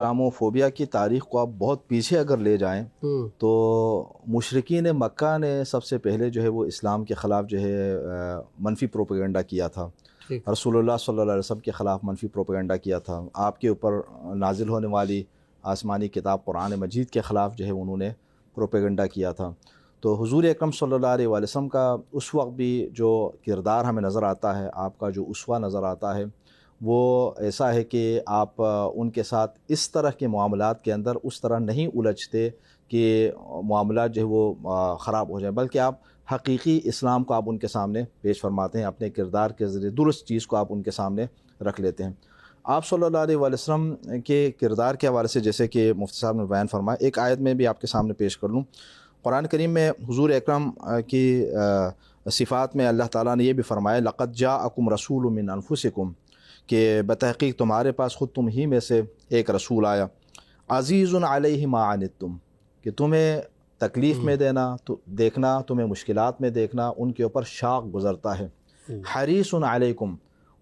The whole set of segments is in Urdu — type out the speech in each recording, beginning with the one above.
اسلاموفوبیا کی تاریخ کو آپ بہت پیچھے اگر لے جائیں تو مشرکین مکہ نے سب سے پہلے جو ہے وہ اسلام کے خلاف جو ہے منفی پروپیگنڈا کیا تھا. رسول اللہ صلی اللہ علیہ وسلم کے خلاف منفی پروپیگنڈا کیا تھا. آپ کے اوپر نازل ہونے والی آسمانی کتاب قرآن مجید کے خلاف جو ہے انہوں نے پروپیگنڈا کیا تھا. تو حضور اکرم صلی اللہ علیہ وسلم کا اس وقت بھی جو کردار ہمیں نظر آتا ہے، آپ کا جو اسوہ نظر آتا ہے، وہ ایسا ہے کہ آپ ان کے ساتھ اس طرح کے معاملات کے اندر اس طرح نہیں الجھتے کہ معاملات جو ہے وہ خراب ہو جائیں، بلکہ آپ حقیقی اسلام کو آپ ان کے سامنے پیش فرماتے ہیں، اپنے کردار کے ذریعے درست چیز کو آپ ان کے سامنے رکھ لیتے ہیں. آپ صلی اللہ علیہ وسلم کے کردار کے حوالے سے جیسے کہ مفتی صاحب نے بیان فرمایا، ایک آیت میں بھی آپ کے سامنے پیش کر لوں. قرآن کریم میں حضور اکرم کی صفات میں اللہ تعالیٰ نے یہ بھی فرمایا، لقد جاءکم رسول من انفسکم، کہ بتحقیق تمہارے پاس خود تم ہی میں سے ایک رسول آیا، عزیز علیہ ما عنتم، کہ تمہیں تکلیف میں دیکھنا، تمہیں مشکلات میں دیکھنا ان کے اوپر شاق گزرتا ہے. حریص علیکم،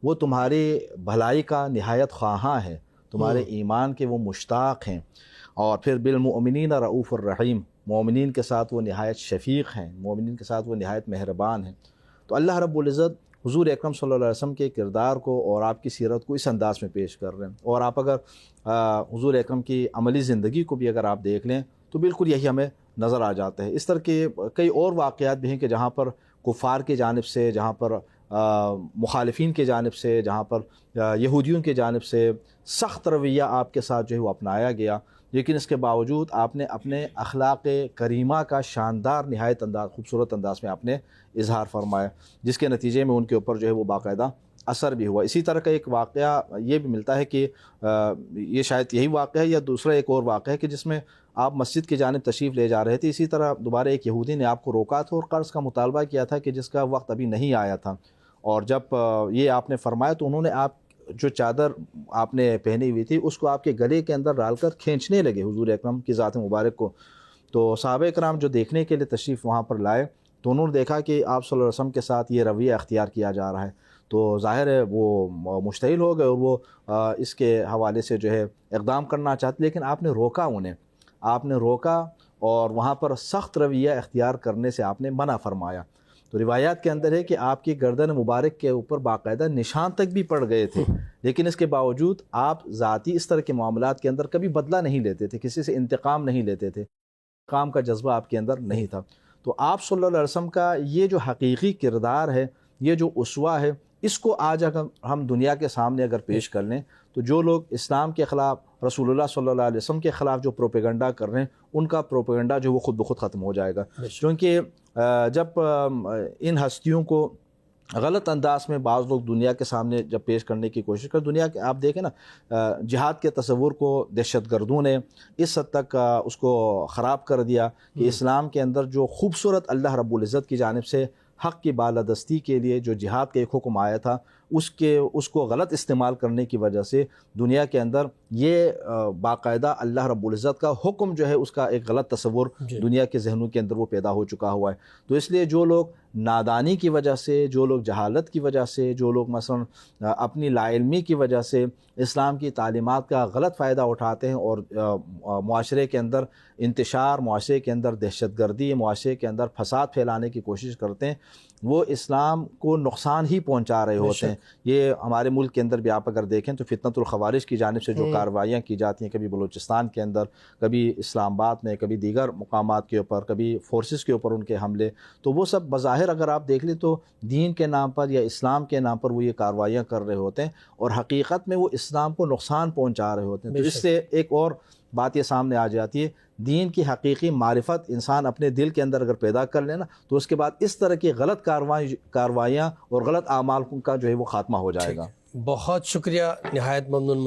وہ تمہاری بھلائی کا نہایت خواہاں ہے، تمہارے ایمان کے وہ مشتاق ہیں. اور پھر بالمؤمنین رؤوف الرحیم، مومنین کے ساتھ وہ نہایت شفیق ہیں، مومنین کے ساتھ وہ نہایت مہربان ہیں. تو اللہ رب العزت حضور اکرم صلی اللہ علیہ وسلم کے کردار کو اور آپ کی سیرت کو اس انداز میں پیش کر رہے ہیں. اور آپ اگر حضور اکرم کی عملی زندگی کو بھی اگر آپ دیکھ لیں تو بالکل یہی ہمیں نظر آ جاتا ہے. اس طرح کے کئی اور واقعات بھی ہیں کہ جہاں پر کفار کی جانب سے، جہاں پر مخالفین کی جانب سے، جہاں پر یہودیوں کی جانب سے سخت رویہ آپ کے ساتھ جو ہے وہ اپنایا گیا، لیکن اس کے باوجود آپ نے اپنے اخلاق کریمہ کا شاندار نہایت خوبصورت انداز میں آپ نے اظہار فرمایا، جس کے نتیجے میں ان کے اوپر جو ہے وہ باقاعدہ اثر بھی ہوا. اسی طرح کا ایک واقعہ یہ بھی ملتا ہے کہ یہ شاید یہی واقعہ ہے یا دوسرا ایک اور واقعہ ہے کہ جس میں آپ مسجد کی جانب تشریف لے جا رہے تھے، اسی طرح دوبارہ ایک یہودی نے آپ کو روکا تھا اور قرض کا مطالبہ کیا تھا کہ جس کا وقت ابھی نہیں آیا تھا. اور جب یہ آپ نے فرمایا تو انہوں نے آپ جو چادر آپ نے پہنی ہوئی تھی اس کو آپ کے گلے کے اندر ڈال کر کھینچنے لگے حضور اکرم کی ذات مبارک کو. تو صحابہ کرام جو دیکھنے کے لیے تشریف وہاں پر لائے تو انہوں نے دیکھا کہ آپ صلی اللہ علیہ وسلم کے ساتھ یہ رویہ اختیار کیا جا رہا ہے، تو ظاہر ہے وہ مشتعل ہو گئے اور وہ اس کے حوالے سے جو ہے اقدام کرنا چاہتے، لیکن آپ نے روکا انہیں، آپ نے روکا اور وہاں پر سخت رویہ اختیار کرنے سے آپ نے منع فرمایا. تو روایات کے اندر ہے کہ آپ کی گردن مبارک کے اوپر باقاعدہ نشان تک بھی پڑ گئے تھے، لیکن اس کے باوجود آپ ذاتی اس طرح کے معاملات کے اندر کبھی بدلہ نہیں لیتے تھے، کسی سے انتقام نہیں لیتے تھے، انتقام کا جذبہ آپ کے اندر نہیں تھا. تو آپ صلی اللہ علیہ وسلم کا یہ جو حقیقی کردار ہے، یہ جو اسوہ ہے، اس کو آج اگر ہم دنیا کے سامنے اگر پیش کر لیں تو جو لوگ اسلام کے خلاف، رسول اللہ صلی اللہ علیہ وسلم کے خلاف جو پروپیگنڈا کر رہے ہیں، ان کا پروپیگنڈا جو وہ خود بخود ختم ہو جائے گا. کیونکہ جب ان ہستیوں کو غلط انداز میں بعض لوگ دنیا کے سامنے جب پیش کرنے کی کوشش کر، دنیا کے آپ دیکھیں نا، جہاد کے تصور کو دہشت گردوں نے اس حد تک اس کو خراب کر دیا کہ اسلام کے اندر جو خوبصورت اللہ رب العزت کی جانب سے حق کی بالادستی کے لیے جو جہاد کا ایک حکم آیا تھا، اس کو غلط استعمال کرنے کی وجہ سے دنیا کے اندر یہ باقاعدہ اللہ رب العزت کا حکم جو ہے اس کا ایک غلط تصور دنیا کے ذہنوں کے اندر وہ پیدا ہو چکا ہوا ہے. تو اس لیے جو لوگ نادانی کی وجہ سے، جو لوگ جہالت کی وجہ سے، جو لوگ مثلا اپنی لا علمی کی وجہ سے اسلام کی تعلیمات کا غلط فائدہ اٹھاتے ہیں اور معاشرے کے اندر انتشار، معاشرے کے اندر دہشت گردی، معاشرے کے اندر فساد پھیلانے کی کوشش کرتے ہیں، وہ اسلام کو نقصان ہی پہنچا رہے ہوتے ہیں. یہ ہمارے ملک کے اندر بھی آپ اگر دیکھیں تو فتنۃ الخوارج کی جانب سے جو کارروائیاں کی جاتی ہیں، کبھی بلوچستان کے اندر، کبھی اسلام آباد میں، کبھی دیگر مقامات کے اوپر، کبھی فورسز کے اوپر ان کے حملے، تو وہ سب بظاہر اگر آپ دیکھ لیں تو دین کے نام پر یا اسلام کے نام پر وہ یہ کارروائیاں کر رہے ہوتے ہیں اور حقیقت میں وہ اسلام کو نقصان پہنچا رہے ہوتے ہیں. تو اس سے ایک اور بات یہ سامنے آ جاتی ہے، دین کی حقیقی معرفت انسان اپنے دل کے اندر اگر پیدا کر لینا تو اس کے بعد اس طرح کی غلط کارروائیاں اور غلط اعمال کا جو ہے وہ خاتمہ ہو جائے گا. بہت شکریہ، نہایت ممنون.